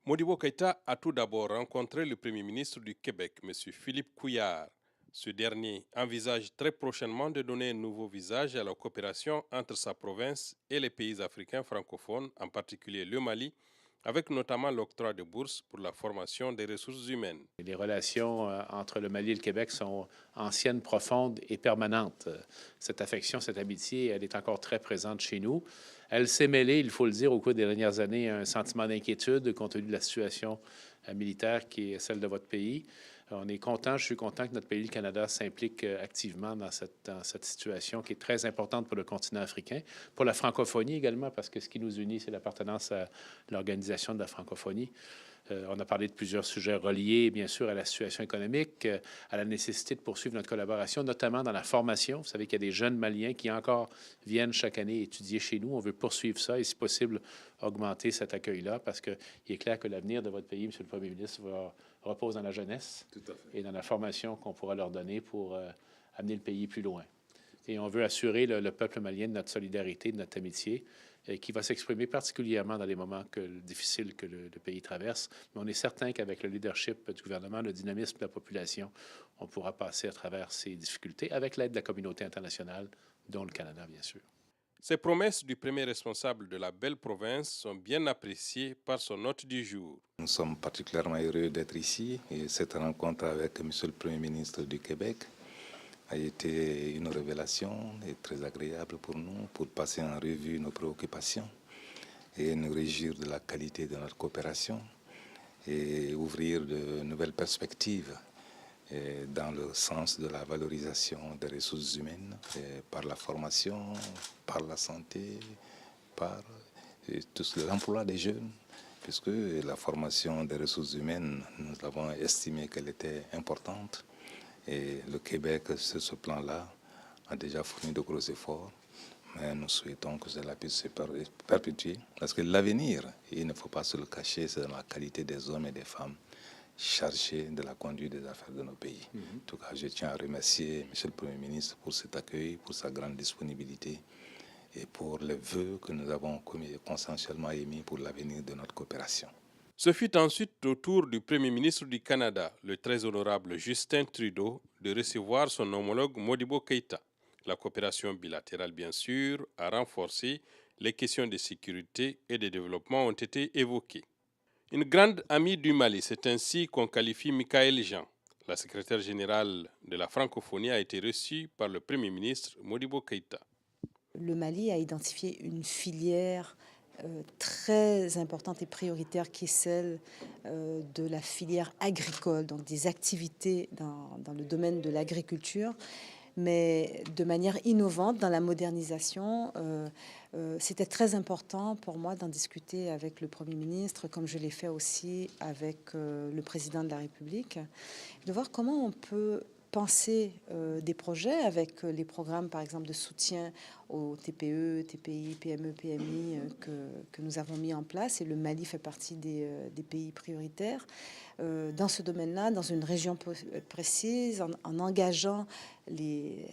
Modibo Keïta a tout d'abord rencontré le Premier ministre du Québec, M. Philippe Couillard. Ce dernier envisage très prochainement de donner un nouveau visage à la coopération entre sa province et les pays africains francophones, en particulier le Mali, avec notamment l'octroi de bourses pour la formation des ressources humaines. Les relations entre le Mali et le Québec sont anciennes, profondes et permanentes. Cette affection, cette amitié, elle est encore très présente chez nous. Elle s'est mêlée, il faut le dire, au cours des dernières années, à un sentiment d'inquiétude compte tenu de la situation militaire qui est celle de votre pays. On est content, je suis content que notre pays, le Canada, s'implique activement dans cette situation qui est très importante pour le continent africain, pour la francophonie également, parce que ce qui nous unit, c'est l'appartenance à l'organisation de la francophonie. On a parlé de plusieurs sujets reliés, bien sûr, à la situation économique, à la nécessité de poursuivre notre collaboration, notamment dans la formation. Vous savez qu'il y a des jeunes Maliens qui encore viennent chaque année étudier chez nous. On veut poursuivre ça et, si possible, augmenter cet accueil-là parce qu'il est clair que l'avenir de votre pays, Monsieur le Premier ministre, repose dans la jeunesse et dans la formation qu'on pourra leur donner pour amener le pays plus loin. Et on veut assurer le peuple malien de notre solidarité, de notre amitié, qui va s'exprimer particulièrement dans les moments difficiles que le pays traverse. Mais on est certain qu'avec le leadership du gouvernement, le dynamisme de la population, on pourra passer à travers ces difficultés avec l'aide de la communauté internationale, dont le Canada, bien sûr. Ces promesses du premier responsable de la belle province sont bien appréciées par son hôte du jour. Nous sommes particulièrement heureux d'être ici et cette rencontre avec M. le Premier ministre du Québec a été une révélation et très agréable pour nous pour passer en revue nos préoccupations et nous réjouir de la qualité de notre coopération et ouvrir de nouvelles perspectives dans le sens de la valorisation des ressources humaines par la formation, par la santé, par tout l'emploi des jeunes, puisque la formation des ressources humaines, nous avons estimé qu'elle était importante. Et le Québec, sur ce plan-là, a déjà fourni de gros efforts. Mais nous souhaitons que cela puisse se perpétuer. Parce que l'avenir, il ne faut pas se le cacher, c'est dans la qualité des hommes et des femmes chargés de la conduite des affaires de nos pays. En tout cas, je tiens à remercier M. le Premier ministre pour cet accueil, pour sa grande disponibilité et pour les vœux que nous avons consensuellement émis pour l'avenir de notre coopération. Ce fut ensuite au tour du Premier ministre du Canada, le très honorable Justin Trudeau, de recevoir son homologue Modibo Keïta. La coopération bilatérale, bien sûr, a renforcé, les questions de sécurité et de développement ont été évoquées. Une grande amie du Mali, c'est ainsi qu'on qualifie Michaël Jean. La secrétaire générale de la francophonie a été reçue par le Premier ministre Modibo Keïta. Le Mali a identifié une filière très importante et prioritaire qui est celle de la filière agricole, donc des activités dans le domaine de l'agriculture, mais de manière innovante dans la modernisation. C'était très important pour moi d'en discuter avec le Premier ministre, comme je l'ai fait aussi avec le Président de la République, de voir comment on peut penser des projets avec les programmes, par exemple, de soutien aux TPE, TPI, PME, PMI que nous avons mis en place. Et le Mali fait partie des pays prioritaires. Dans ce domaine-là, dans une région précise, en engageant les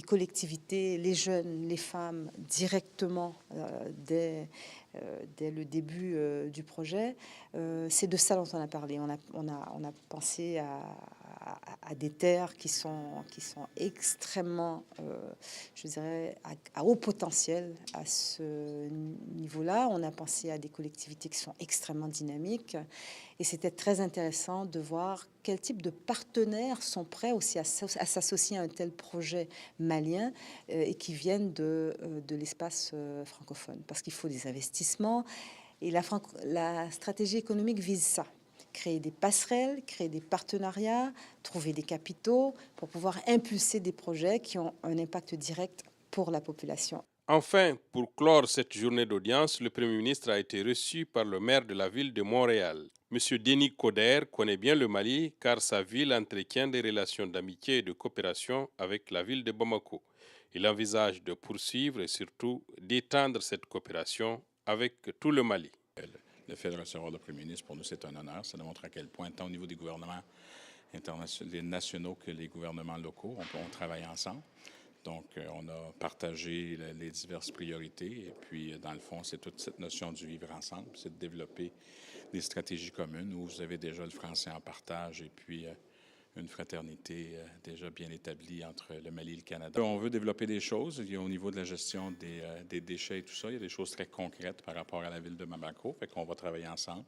collectivités, les jeunes, les femmes directement dès le début du projet. C'est de ça dont on a parlé. On a pensé à des terres qui sont extrêmement, je dirais, à haut potentiel à ce niveau-là. On a pensé à des collectivités qui sont extrêmement dynamiques. Et c'était très intéressant de voir quel type de partenaires sont prêts aussi à s'associer à un tel projet malien et qui viennent de l'espace francophone. Parce qu'il faut des investissements et la stratégie économique vise ça. Créer des passerelles, créer des partenariats, trouver des capitaux pour pouvoir impulser des projets qui ont un impact direct pour la population. Enfin, pour clore cette journée d'audience, le Premier ministre a été reçu par le maire de la ville de Montréal. M. Denis Coderre connaît bien le Mali car sa ville entretient des relations d'amitié et de coopération avec la ville de Bamako. Il envisage de poursuivre et surtout d'étendre cette coopération avec tout le Mali. Le fait de recevoir le Premier ministre, pour nous, c'est un honneur. Ça démontre à quel point, tant au niveau des gouvernements internationaux, les nationaux que les gouvernements locaux, on travaille ensemble. Donc, on a partagé les diverses priorités et puis, dans le fond, c'est toute cette notion du vivre ensemble, c'est de développer des stratégies communes où vous avez déjà le français en partage et puis une fraternité déjà bien établie entre le Mali et le Canada. On veut développer des choses. Il y a, au niveau de la gestion des déchets et tout ça, il y a des choses très concrètes par rapport à la ville de Bamako. Fait qu'on va travailler ensemble.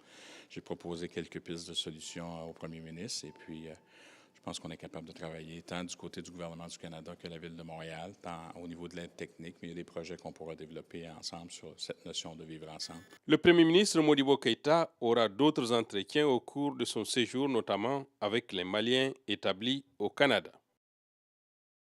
J'ai proposé quelques pistes de solutions au premier ministre et puis je pense qu'on est capable de travailler tant du côté du gouvernement du Canada que la ville de Montréal, tant au niveau de l'aide technique, mais il y a des projets qu'on pourra développer ensemble sur cette notion de vivre ensemble. Le Premier ministre Modibo Keïta aura d'autres entretiens au cours de son séjour, notamment avec les Maliens établis au Canada.